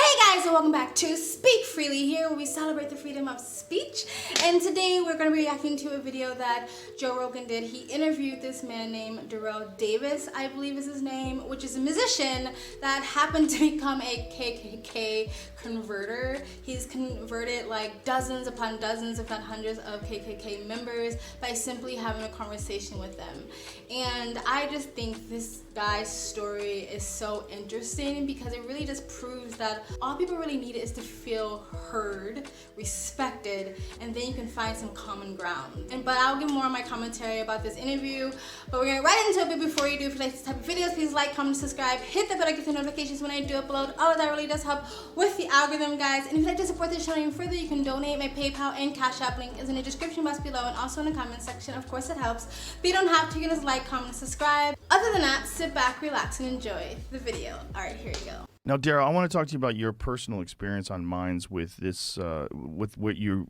Hey guys, and welcome back to Speak Freely, here where we celebrate the freedom of speech. And today we're going to be reacting to a video that Joe Rogan did. He interviewed this man named Daryl Davis, I believe is his name, which is a musician that happened to become a KKK converter. He's converted like dozens upon dozens, if not hundreds of KKK members by simply having a conversation with them. And I just think this guy's story is so interesting because it really just proves that all people really need is to feel heard, respected, and then you can find some common ground. But I'll give more of my commentary about this interview, but we're getting right into it. But before you do, if you like this type of videos, please like, comment, subscribe, hit the bell to get the notifications when I do upload. All of that really does help with the algorithm, guys. And if you'd like to support this channel even further, you can donate. My PayPal and Cash App link is in the description box below and also in the comment section. Of course, it helps, but you don't have to. You can just like, comment, and subscribe. Other than that, sit back, relax, and enjoy the video. All right, here you go. Now, Daryl, I want to talk to you about your personal experience on Minds with this, with what you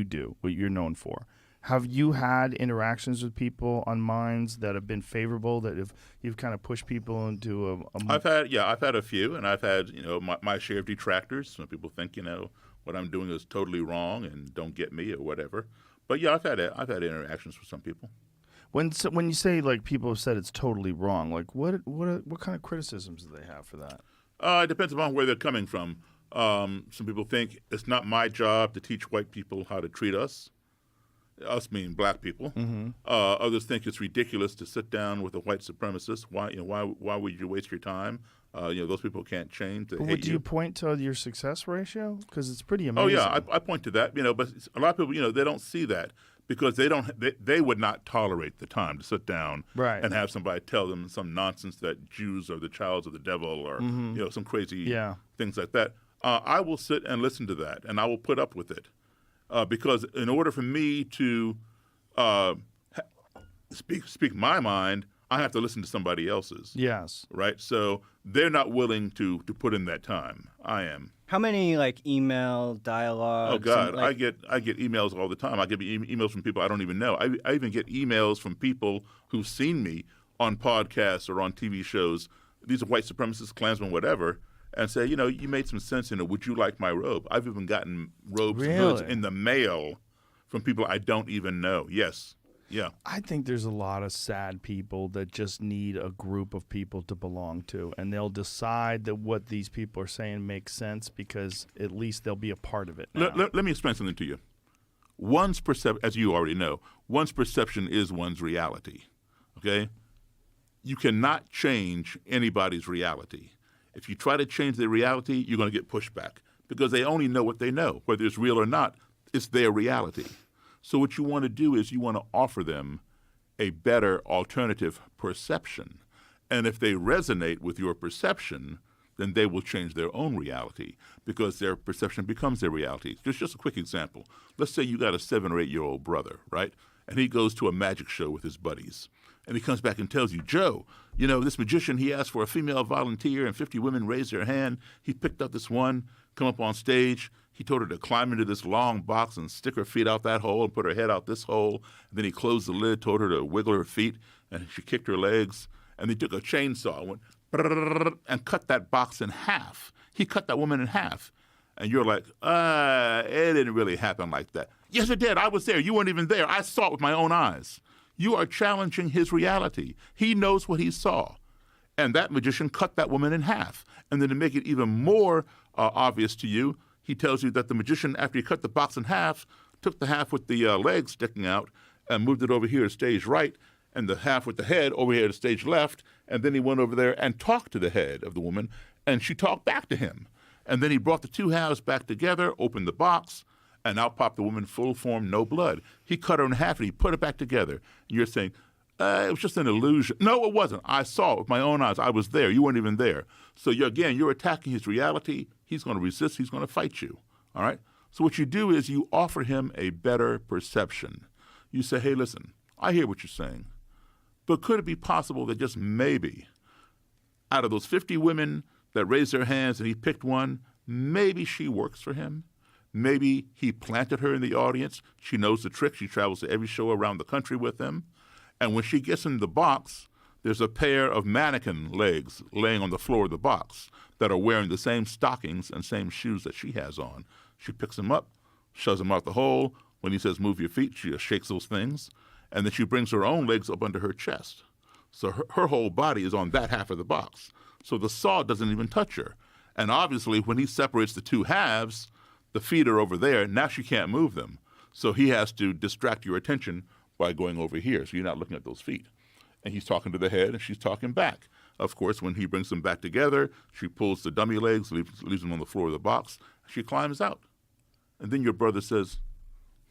do, what you're known for. Have you had interactions with people on Minds that have been favorable? That you've kind of pushed people into I've had a few, and I've had my share of detractors. Some people think what I'm doing is totally wrong and don't get me or whatever. But yeah, I've had interactions with some people. When you say like people have said it's totally wrong, like what kind of criticisms do they have for that? It depends upon where they're coming from. Some people think it's not my job to teach white people how to treat us. Us meaning black people. Mm-hmm. Others think it's ridiculous to sit down with a white supremacist. Why would you waste your time? Those people can't change. They hate do you point to your success ratio? Because it's pretty amazing. Oh yeah, I point to that. But a lot of people, they don't see that because they would not tolerate the time to sit down and have somebody tell them some nonsense that Jews are the childs of the devil or some crazy things like that. I will sit and listen to that, and I will put up with it. Because in order for me to speak my mind, I have to listen to somebody else's. Yes. Right? So they're not willing to put in that time. I am. How many email dialogues? Oh God, I get emails all the time. I get emails from people I don't even know. I even get emails from people who've seen me on podcasts or on TV shows. These are white supremacists, Klansmen, whatever. And say, you made some sense in it. Would you like my robe? I've even gotten robes in the mail from people I don't even know. Yes. Yeah. I think there's a lot of sad people that just need a group of people to belong to. And they'll decide that what these people are saying makes sense because at least they'll be a part of it now. Let me explain something to you. One's perception, as you already know, one's perception is one's reality. Okay? You cannot change anybody's reality. If you try to change their reality, you're going to get pushback because they only know what they know. Whether it's real or not, it's their reality. So what you want to do is you want to offer them a better alternative perception. And if they resonate with your perception, then they will change their own reality because their perception becomes their reality. Just a quick example. Let's say you got a 7 or 8-year-old brother, right? And he goes to a magic show with his buddies. And he comes back and tells you, Joe, this magician, he asked for a female volunteer and 50 women raised their hand. He picked up this one, come up on stage. He told her to climb into this long box and stick her feet out that hole and put her head out this hole. And then he closed the lid, told her to wiggle her feet, and she kicked her legs. And he took a chainsaw and went and cut that box in half. He cut that woman in half. And you're like, it didn't really happen like that. Yes, it did. I was there. You weren't even there. I saw it with my own eyes. You are challenging his reality. He knows what he saw. And that magician cut that woman in half. And then to make it even more obvious to you, he tells you that the magician, after he cut the box in half, took the half with the legs sticking out and moved it over here to stage right, and the half with the head over here to stage left. And then he went over there and talked to the head of the woman, and she talked back to him. And then he brought the two halves back together, opened the box, and out popped the woman, full form, no blood. He cut her in half and he put it back together. And you're saying, it was just an illusion. No, it wasn't. I saw it with my own eyes. I was there. You weren't even there. So you're attacking his reality. He's going to resist. He's going to fight you. All right? So what you do is you offer him a better perception. You say, hey, listen, I hear what you're saying, but could it be possible that just maybe out of those 50 women that raised their hands and he picked one, maybe she works for him? Maybe he planted her in the audience. She knows the trick. She travels to every show around the country with him. And when she gets in the box, there's a pair of mannequin legs laying on the floor of the box that are wearing the same stockings and same shoes that she has on. She picks them up, shoves them out the hole. When he says, move your feet, she just shakes those things. And then she brings her own legs up under her chest. So her whole body is on that half of the box. So the saw doesn't even touch her. And obviously, when he separates the two halves, the feet are over there. Now she can't move them. So he has to distract your attention by going over here. So you're not looking at those feet. And he's talking to the head, and she's talking back. Of course, when he brings them back together, she pulls the dummy legs, leaves them on the floor of the box. She climbs out. And then your brother says,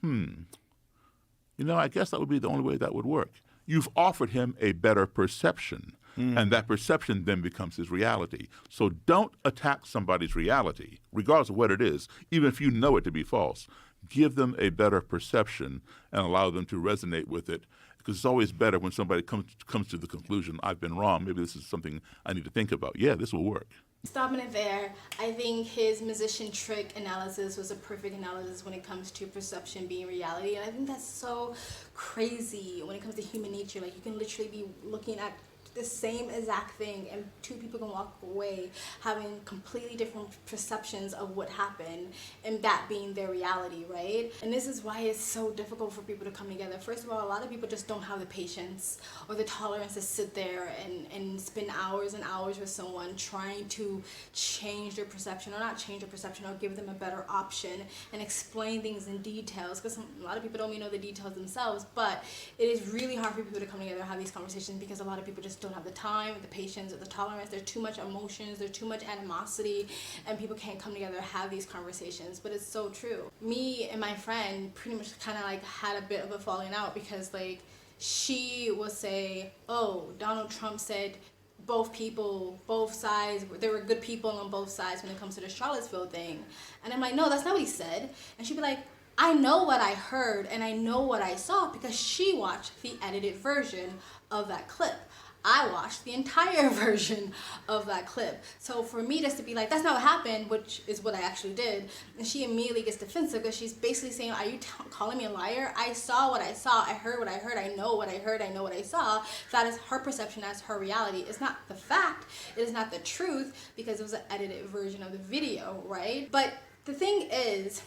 I guess that would be the only way that would work. You've offered him a better perception, and that perception then becomes his reality. So don't attack somebody's reality, regardless of what it is, even if you know it to be false. Give them a better perception and allow them to resonate with it, because it's always better when somebody comes to the conclusion, I've been wrong, maybe this is something I need to think about. Yeah, this will work. Stopping it there, I think his musician trick analysis was a perfect analysis when it comes to perception being reality. And I think that's so crazy when it comes to human nature. Like, you can literally be looking at the same exact thing and two people can walk away having completely different perceptions of what happened, and that being their reality, right? And this is why it's so difficult for people to come together. First of all, a lot of people just don't have the patience or the tolerance to sit there and spend hours and hours with someone trying to change their perception, or not change their perception, or give them a better option and explain things in details, because a lot of people don't even know the details themselves. But it is really hard for people to come together and have these conversations, because a lot of people just don't have the time, the patience, or the tolerance. There's too much emotions, there's too much animosity, and people can't come together and have these conversations. But it's so true. Me and my friend pretty much kind of like had a bit of a falling out, because like she will say, oh, Donald Trump said both sides, there were good people on both sides when it comes to the Charlottesville thing. And I'm like, no, that's not what he said. And she'd be like, I know what I heard and I know what I saw, because she watched the edited version of that clip. I watched the entire version of that clip. So for me just to be like, that's not what happened, which is what I actually did, and she immediately gets defensive, because she's basically saying, are you calling me a liar? I saw what I saw, I heard what I heard, I know what I heard, I know what I saw. That is her perception, that's her reality. It's not the fact, it is not the truth, because it was an edited version of the video, right? But the thing is,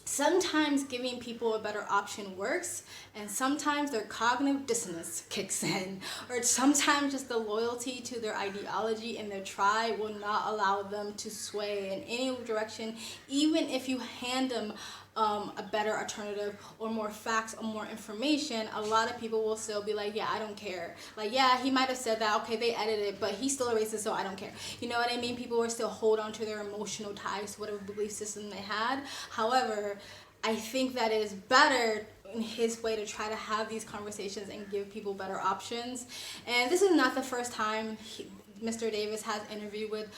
sometimes giving people a better option works, and sometimes their cognitive dissonance kicks in, or sometimes just the loyalty to their ideology and their tribe will not allow them to sway in any direction, even if you hand them a better alternative or more facts or more information. A lot of people will still be like, yeah, I don't care. Like, yeah, he might have said that, okay, they edited it, but he's still a racist, so I don't care. You know what I mean? People will still hold on to their emotional ties to whatever belief system they had. However, I think that it is better in his way to try to have these conversations and give people better options. And this is not the first time Mr. Davis has interviewed with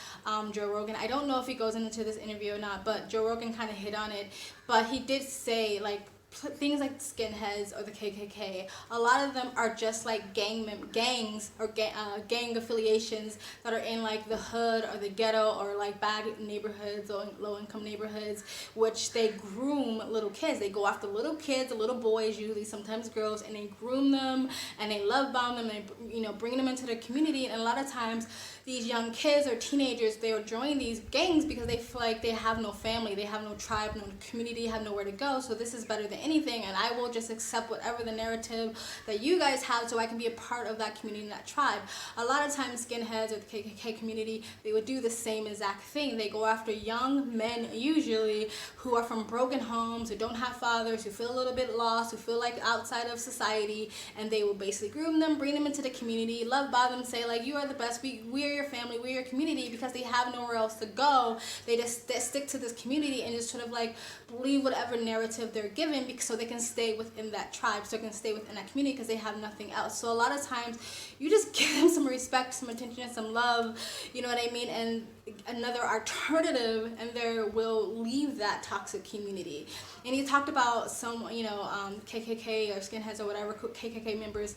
Joe Rogan. I don't know if he goes into this interview or not, but Joe Rogan kind of hit on it. But he did say, like, things like skinheads or the KKK, a lot of them are just like gangs or gang affiliations that are in like the hood or the ghetto or like bad neighborhoods or low-income neighborhoods, which they groom little kids. They go after little kids, little boys, usually sometimes girls, and they groom them and they love bomb them and they, bring them into the community. And a lot of times these young kids or teenagers, they will join these gangs because they feel like they have no family, they have no tribe, no community, have nowhere to go. So this is better than anything, and I will just accept whatever the narrative that you guys have so I can be a part of that community and that tribe. A lot of times skinheads or the KKK community, they would do the same exact thing. They go after young men usually who are from broken homes, who don't have fathers, who feel a little bit lost, who feel like outside of society, and they will basically groom them, bring them into the community, love by them, say like, you are the best, we are your family, we're your community, because they have nowhere else to go. They stick to this community and just sort of like believe whatever narrative they're given, because so they can stay within that tribe, so they can stay within that community, because they have nothing else. So a lot of times you just give them some respect, some attention, some love, you know what I mean, and another alternative, and they will leave that toxic community. And he talked about some, KKK or skinheads or whatever, KKK members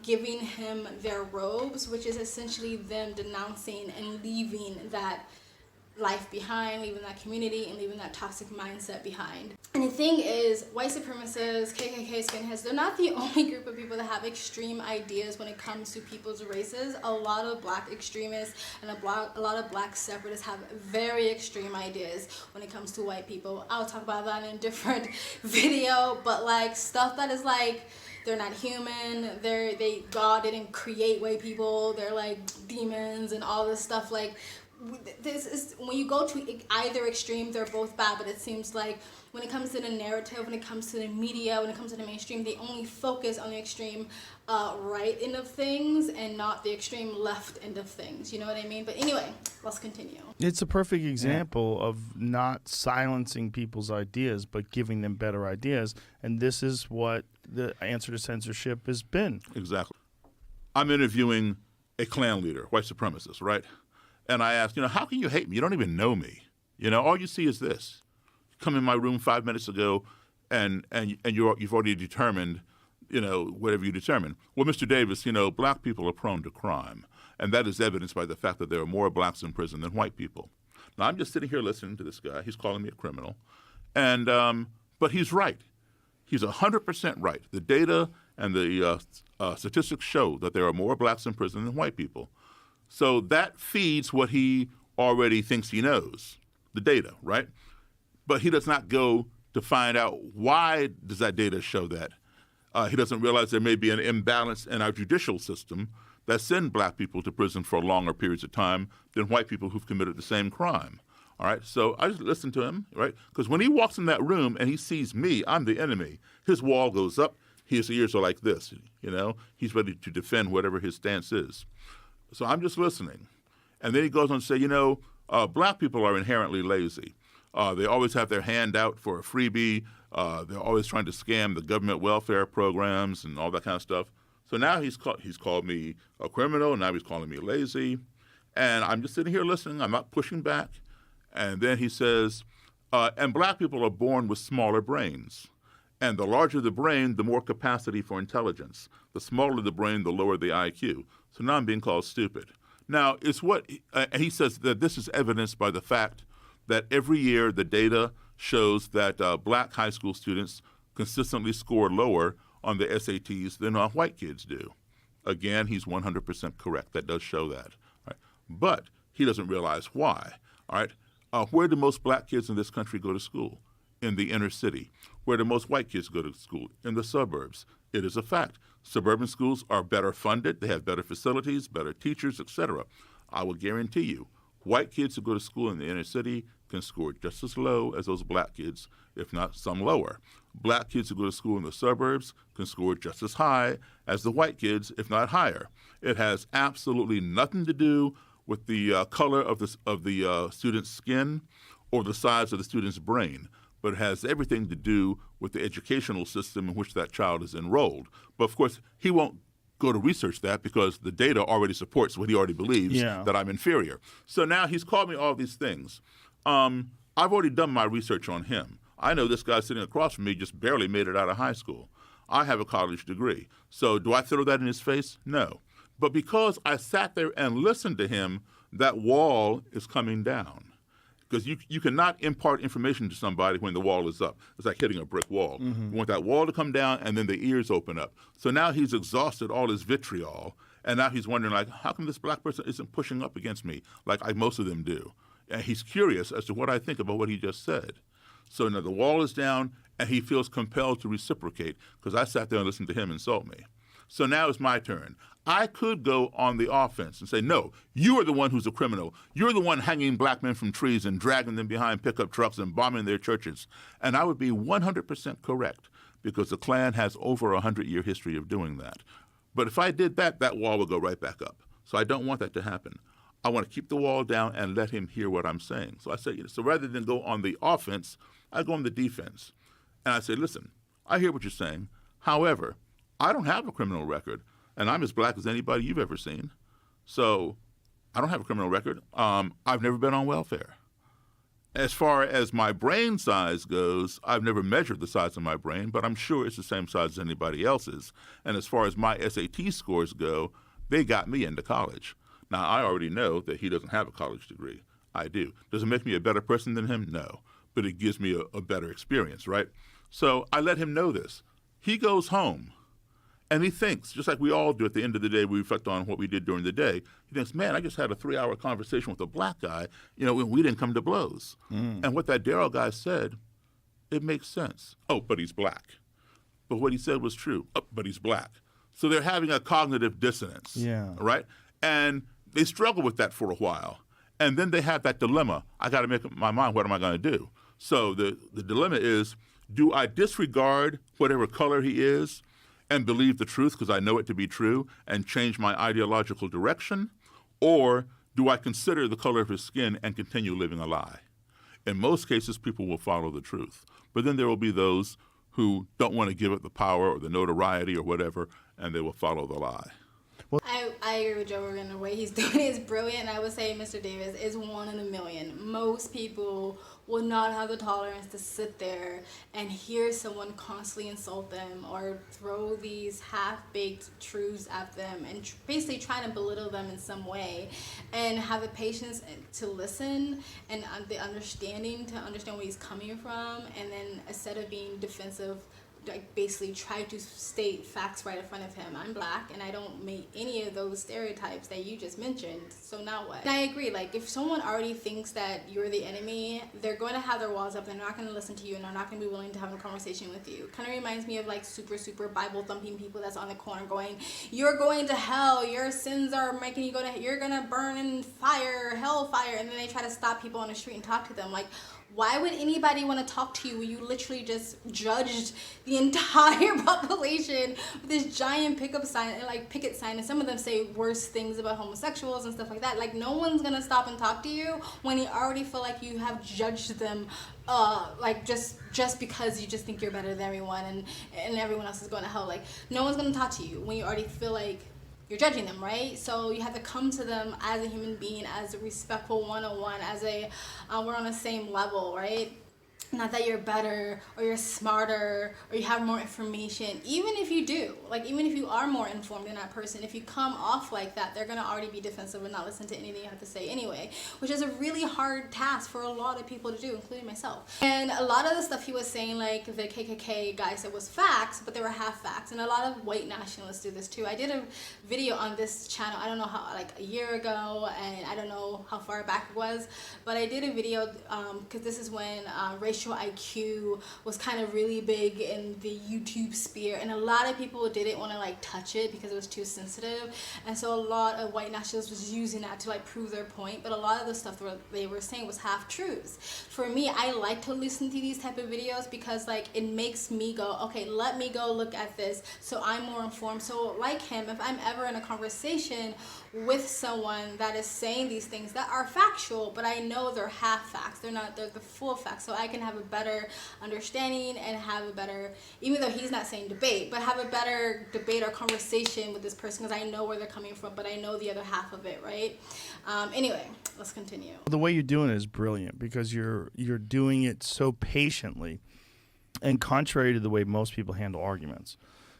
giving him their robes, which is essentially them denouncing and leaving that life behind, leaving that community, and leaving that toxic mindset behind. And the thing is, white supremacists, KKK, skinheads, they're not the only group of people that have extreme ideas when it comes to people's races. A lot of black extremists and a lot of black separatists have very extreme ideas when it comes to white people. I'll talk about that in a different video, but like stuff that is like, they're not human, God didn't create white people, they're like demons and all this stuff. Like, this is, when you go to either extreme, they're both bad, but it seems like when it comes to the narrative, when it comes to the media, when it comes to the mainstream, they only focus on the extreme right end of things and not the extreme left end of things. You know what I mean? But anyway, let's continue. It's a perfect example of not silencing people's ideas, but giving them better ideas. And this is what the answer to censorship has been. Exactly. I'm interviewing a Klan leader, white supremacist, right? And I asked, how can you hate me? You don't even know me. All you see is this. Come in my room 5 minutes ago, and you've already determined, whatever you determine. Well, Mr. Davis, black people are prone to crime, and that is evidenced by the fact that there are more blacks in prison than white people. Now, I'm just sitting here listening to this guy. He's calling me a criminal, and but he's right. He's 100% right. The data and the statistics show that there are more blacks in prison than white people. So that feeds what he already thinks he knows, the data, right? But he does not go to find out why does that data show that. He doesn't realize there may be an imbalance in our judicial system that send black people to prison for longer periods of time than white people who've committed the same crime. All right, so I just listen to him, right? Because when he walks in that room and he sees me, I'm the enemy, his wall goes up, his ears are like this, He's ready to defend whatever his stance is. So I'm just listening. And then he goes on to say, black people are inherently lazy. They always have their hand out for a freebie. They're always trying to scam the government welfare programs and all that kind of stuff. So now he's called me a criminal. Now he's calling me lazy. And I'm just sitting here listening. I'm not pushing back. And then he says, and black people are born with smaller brains. And the larger the brain, the more capacity for intelligence. The smaller the brain, the lower the IQ. So now I'm being called stupid. Now, it's what he says that this is evidenced by the fact that every year the data shows that black high school students consistently score lower on the SATs than white kids do. Again, he's 100% correct. That does show that. Right? But he doesn't realize why. All right? Where do most black kids in this country go to school? In the inner city. Where do most white kids go to school? In the suburbs. It is a fact. Suburban schools are better funded. They have better facilities, better teachers, etc. I will guarantee you, white kids who go to school in the inner city can score just as low as those black kids, if not some lower. Black kids who go to school in the suburbs can score just as high as the white kids, if not higher. It has absolutely nothing to do with the color of the student's skin or the size of the student's brain, but it has everything to do with the educational system in which that child is enrolled. But of course, he won't go to research that because the data already supports what he already believes, that I'm inferior. So now he's called me all these things. I've already done my research on him. I know this guy sitting across from me just barely made it out of high school. I have a college degree. So do I throw that in his face? No. But because I sat there and listened to him, that wall is coming down. Because you cannot impart information to somebody when the wall is up. It's like hitting a brick wall. You want that wall to come down, and then the ears open up. So now he's exhausted all his vitriol, and now he's wondering, like, how come this black person isn't pushing up against me like most of them do? And he's curious as to what I think about what he just said. So now the wall is down, and he feels compelled to reciprocate because I sat there and listened to him insult me. So now it's my turn. I could go on the offense and say, no, you are the one who's a criminal. You're the one hanging black men from trees and dragging them behind pickup trucks and bombing their churches. And I would be 100% correct because the Klan has over a 100-year history of doing that. But if I did that, that wall would go right back up. So I don't want that to happen. I want to keep the wall down and let him hear what I'm saying. So I say, so rather than go on the offense, I go on the defense. And I say, listen, I hear what you're saying. However, I don't have a criminal record, and I'm as black as anybody you've ever seen. So I don't have a criminal record. I've never been on welfare. As far as my brain size goes, I've never measured the size of my brain, but I'm sure it's the same size as anybody else's. And as far as my SAT scores go, they got me into college. Now, I already know that he doesn't have a college degree. I do. Does it make me a better person than him? No. But it gives me a better experience, right? So I let him know this. He goes home and he thinks, just like we all do at the end of the day, we reflect on what we did during the day. He thinks, man, I just had a 3-hour conversation with a black guy, when we didn't come to blows. And what that Daryl guy said, it makes sense. Oh, but he's black. But what he said was true. Oh, but he's black. So they're having a cognitive dissonance, right? And they struggle with that for a while. And then they have that dilemma. I got to make up my mind, what am I going to do? So the dilemma is, do I disregard whatever color he is and believe the truth because I know it to be true and change my ideological direction? Or do I consider the color of his skin and continue living a lie? In most cases, people will follow the truth. But then there will be those who don't want to give it the power or the notoriety or whatever, and they will follow the lie. I agree with Joe Rogan. The way he's doing it is brilliant. And I would say Mr. Davis is one in a million. Most people will not have the tolerance to sit there and hear someone constantly insult them or throw these half-baked truths at them and basically trying to belittle them in some way, and have the patience to listen and the understanding to understand where he's coming from, and then instead of being defensive, basically try to state facts right in front of him. I'm black and I don't make any of those stereotypes that you just mentioned, so now what? And I agree, like if someone already thinks that you're the enemy, they're going to have their walls up, they're not going to listen to you, and they're not going to be willing to have a conversation with you. Kind of reminds me of like super Bible thumping people that's on the corner going, you're going to hell, your sins are making you go to, you're going to burn in fire, hellfire, and then they try to stop people on the street and talk to them. Like, why would anybody want to talk to you when you literally just judged the entire population with this giant picket sign, and some of them say worse things about homosexuals and stuff like that? Like, no one's gonna stop and talk to you when you already feel like you have judged them, just because you just think you're better than everyone and everyone else is going to hell. Like, no one's gonna talk to you when you already feel like you're judging them, right? So you have to come to them as a human being, as a respectful one-on-one, as a we're on the same level, right? Not that you're better or you're smarter or you have more information. Even if you do, even if you are more informed than that person, if you come off like that, they're going to already be defensive and not listen to anything you have to say anyway, which is a really hard task for a lot of people to do, including myself. And a lot of the stuff he was saying, like the KKK guy said, was facts, but they were half facts. And a lot of white nationalists do this too. I did a video on this channel, I don't know how, like a year ago, and I don't know how far back it was, but I did a video because this is when racial IQ was kind of really big in the YouTube sphere, and a lot of people didn't want to touch it because it was too sensitive, and so a lot of white nationalists was using that to prove their point. But a lot of the stuff they were saying was half truths. For me, I like to listen to these type of videos because it makes me go, okay, let me go look at this so I'm more informed. So like him, if I'm ever in a conversation with someone that is saying these things that are factual, but I know they're half facts, they're the full facts, so I can have a better understanding and have a better, even though he's not saying debate, but have a better debate or conversation with this person because I know where they're coming from, but I know the other half of it, right? Anyway, let's continue. The way you're doing it is brilliant because you're doing it so patiently, and contrary to the way most people handle arguments.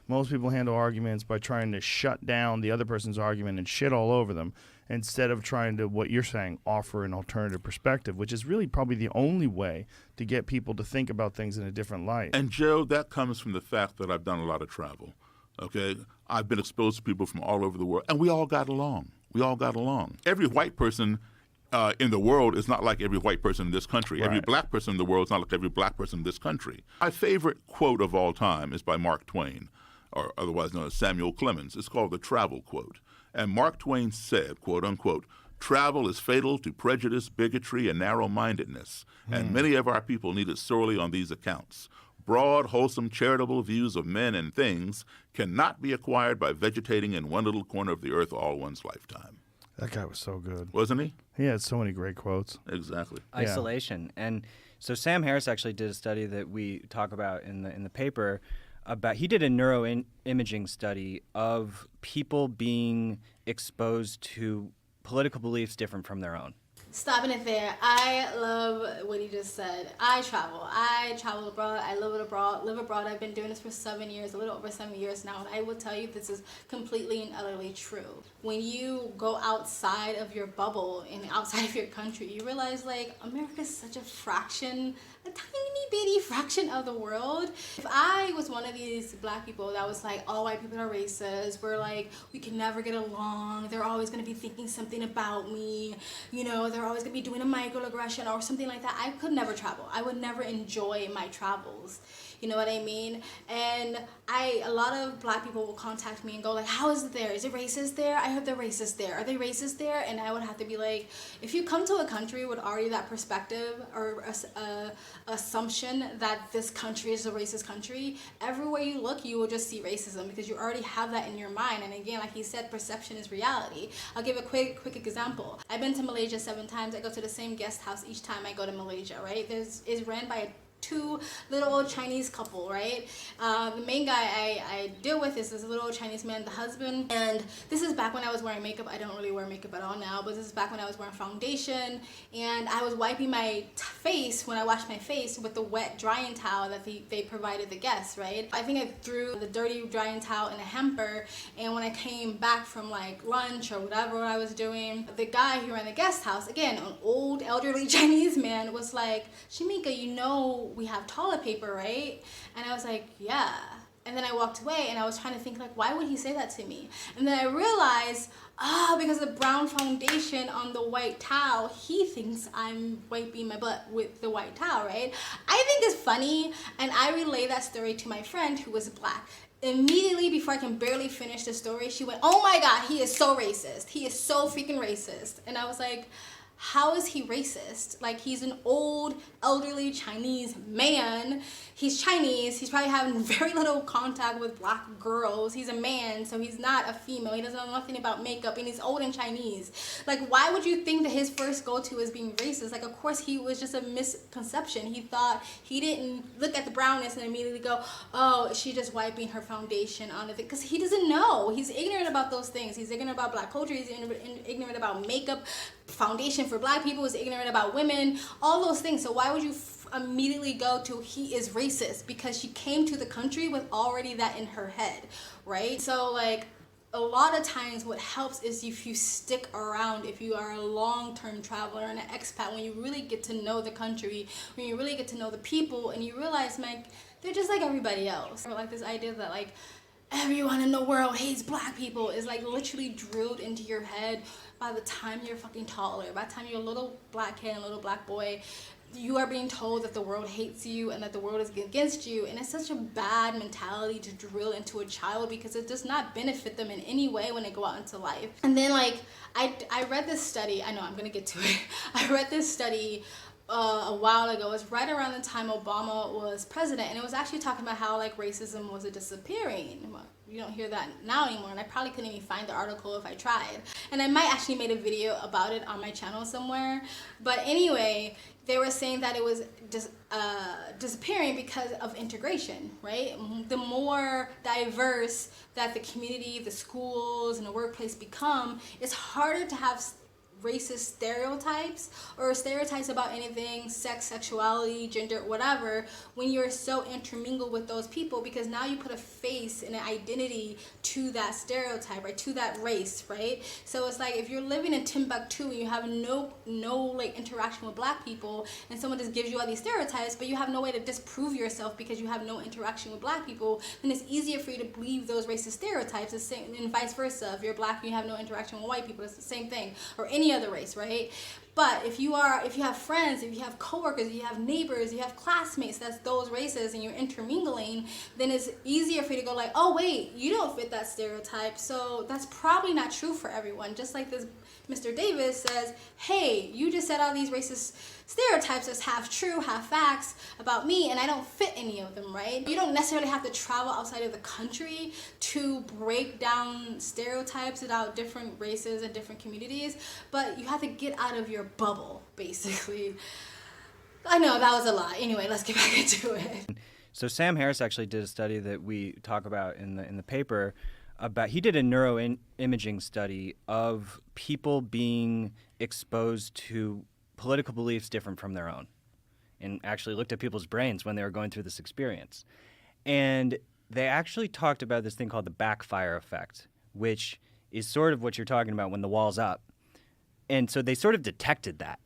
Most people handle arguments by trying to shut down the other person's argument and shit all over them instead of trying to, what you're saying, offer an alternative perspective, which is really probably the only way to get people to think about things in a different light. And Joe, that comes from the fact that I've done a lot of travel, okay? I've been exposed to people from all over the world, and we all got along. We all got along. Every white person in the world is not like every white person in this country. Right. Every black person in the world is not like every black person in this country. My favorite quote of all time is by Mark Twain, or otherwise known as Samuel Clemens. It's called the Travel Quote. And Mark Twain said, quote unquote, "Travel is fatal to prejudice, bigotry, and narrow-mindedness, and many of our people need it sorely on these accounts. Broad, wholesome, charitable views of men and things cannot be acquired by vegetating in one little corner of the earth all one's lifetime." That guy was so good. Wasn't he? He had so many great quotes. Exactly. Isolation. And so Sam Harris actually did a study that we talk about in the paper about, he did a neuroimaging study of people being exposed to political beliefs different from their own. stopping it there. I love what he just said. I travel abroad. I live abroad. I've been doing this for 7 years, a little over 7 years now, and I will tell you this is completely and utterly true. When you go outside of your bubble and outside of your country, you realize like America's such a fraction, a tiny bitty fraction of the world. If I was one of these black people that was like, all white people are racist, we're like, we can never get along, they're always going to be thinking something about me, you know, they're always going to be doing a microaggression or something like that, I could never travel. I would never enjoy my travels. You know what I mean? And a lot of black people will contact me and go like, how is it there? Is it racist there? I heard they're racist there. Are they racist there? And I would have to be like, if you come to a country with already that perspective or assumption that this country is a racist country, everywhere you look, you will just see racism because you already have that in your mind. And again, like he said, perception is reality. I'll give a quick example. I've been to Malaysia 7 times. I go to the same guest house each time I go to Malaysia, right? It's ran by 2 little old Chinese couple, right? The main guy I deal with is this little old Chinese man, the husband, and this is back when I was wearing makeup. I don't really wear makeup at all now, but this is back when I was wearing foundation, and I was wiping my face when I washed my face with the wet drying towel that they provided the guests, right? I think I threw the dirty drying towel in a hamper, and when I came back from like lunch or whatever I was doing, the guy who ran the guest house, again, an old elderly Chinese man, was like, Shamika, you know we have toilet paper, right? And I was like, yeah. And then I walked away and I was trying to think like, why would he say that to me? And then I realized, because the brown foundation on the white towel, he thinks I'm wiping my butt with the white towel, right? I think it's funny, and I relay that story to my friend who was black. Immediately before I can barely finish the story, she went, oh my God, he is so racist. He is so freaking racist. And I was like, how is he racist? Like, he's an old, elderly Chinese man. He's Chinese. He's probably having very little contact with black girls. He's a man, so he's not a female. He doesn't know nothing about makeup, and he's old and Chinese. Like, why would you think that his first go-to is being racist? Like, of course, he was just a misconception. He thought, he didn't look at the brownness and immediately go, oh, she's just wiping her foundation on it. Because he doesn't know. He's ignorant about those things. He's ignorant about black culture. He's ignorant about makeup. Foundation for black people, is ignorant about women, all those things. So why would you immediately go to he is racist? Because she came to the country with already that in her head, right? So like a lot of times what helps is if you stick around, if you are a long-term traveler and an expat, when you really get to know the country, when you really get to know the people, and you realize like they're just like everybody else. Or like this idea that like everyone in the world hates black people is like literally drilled into your head by the time you're fucking toddler. By the time you're a little black kid and a little black boy, you are being told that the world hates you and that the world is against you. And it's such a bad mentality to drill into a child because it does not benefit them in any way when they go out into life. And then like I read this study. I know I'm gonna get to it. I read this study a while ago. It was right around the time Obama was president, and it was actually talking about how like racism was disappearing. You don't hear that now anymore, and I probably couldn't even find the article if I tried. And I might actually made a video about it on my channel somewhere. But anyway, they were saying that it was disappearing because of integration, right? The more diverse that the community, the schools, and the workplace become, it's harder to have racist stereotypes or stereotypes about anything, sex, sexuality, gender, whatever, when you're so intermingled with those people, because now you put a face and an identity to that stereotype, right, to that race, right? So it's like if you're living in Timbuktu and you have no like interaction with black people, and someone just gives you all these stereotypes, but you have no way to disprove yourself because you have no interaction with black people, then it's easier for you to believe those racist stereotypes. The same, and vice versa. If you're black and you have no interaction with white people, it's the same thing, or any other race, right? But if you have friends, if you have coworkers, you have neighbors, you have classmates, that's those races, and you're intermingling, then it's easier for you to go like, oh wait, you don't fit that stereotype, so that's probably not true for everyone. Just like this Mr. Davis says, hey, you just said all these racist stereotypes as half true, half facts about me, and I don't fit any of them, right? You don't necessarily have to travel outside of the country to break down stereotypes about different races and different communities, but you have to get out of your bubble, basically. I know that was a lot. Anyway, let's get back into it. So Sam Harris actually did a study that we talk about in the paper he did a neuroimaging study of people being exposed to political beliefs different from their own, and actually looked at people's brains when they were going through this experience. And they actually talked about this thing called the backfire effect, which is sort of what you're talking about when the wall's up. And so they sort of detected that,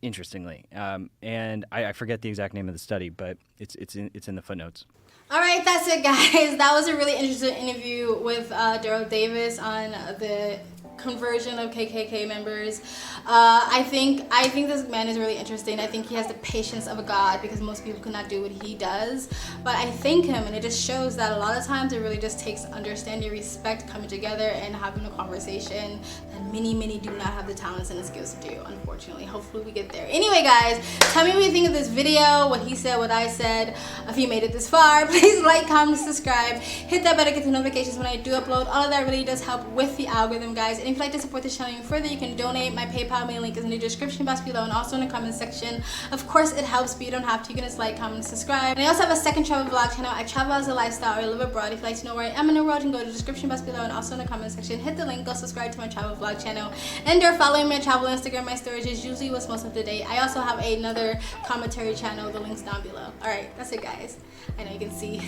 interestingly. And I forget the exact name of the study, but it's in the footnotes. All right, that's it, guys. That was a really interesting interview with Daryl Davis on the conversion of KKK members. I think this man is really interesting. I think he has the patience of a god, because most people cannot do what he does. But I thank him, and it just shows that a lot of times it really just takes understanding, respect, coming together, and having a conversation that many do not have the talents and the skills to do, unfortunately. Hopefully we get there. Anyway, guys, tell me what you think of this video, what he said, what I said. If you made it this far, please like, comment, subscribe, hit that bell to get the notifications when I do upload. All of that really does help with the algorithm, guys. And if you'd like to support this channel even further, you can donate. My PayPal mail link is in the description box below and also in the comment section. Of course, it helps, but you don't have to. You can just like, comment, subscribe. And I also have a second travel vlog channel. I travel as a lifestyle, I live abroad. If you'd like to know where I am in the world, you can go to the description box below and also in the comment section. Hit the link, go subscribe to my travel vlog channel. And they're following my travel Instagram. My storage is usually what's most up to date. I also have another commentary channel. The link's down below. All right, that's it, guys. I know you can see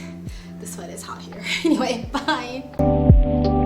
the sweat is hot here. Anyway, bye.